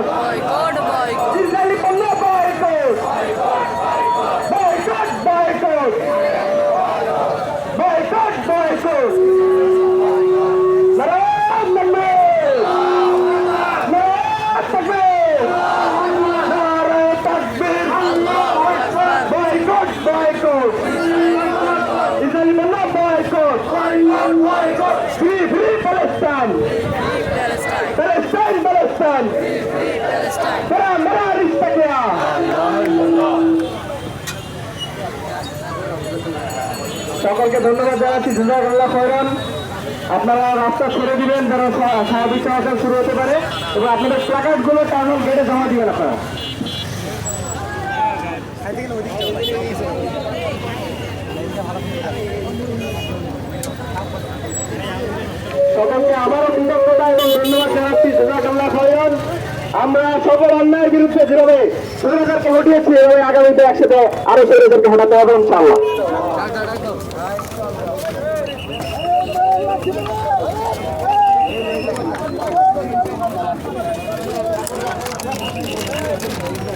boycott. Israeli পণ্য boycott. Boycott, boycott. Boycott, boycott. Narayan তাকবীর। নারায়ণ তাকবীর। নারায়ণ তাকবীর। Boycott, boycott. Israeli পণ্য boycott. Free, free Palestine. Palestine, Palestine. Mera, mera respect ya. সকলকে ধন্যবাদ জানাচ্ছি। জাযাকাল্লাহ খায়রান। আপনারা রাস্তা সরে দিবেন যেন স্বাভাবিক চলাচল শুরু হতে পারে এবং আপনাদের প্ল্যাকার্ড গুলো টাউন গেটে জমা দিবেন আপনারা। সকলকে আবারও কৃতজ্ঞতা এবং ধন্যবাদ জানাচ্ছি। জাযাকাল্লাহ খায়রান। আমরা সকল অন্যায়ের বিরুদ্ধে যেভাবে স্বৈরাচারকে হটিয়েছি এভাবে আগামীতে একসাথে আরো স্বৈরাচারকে হটাতে হবে ইনশাআল্লাহ।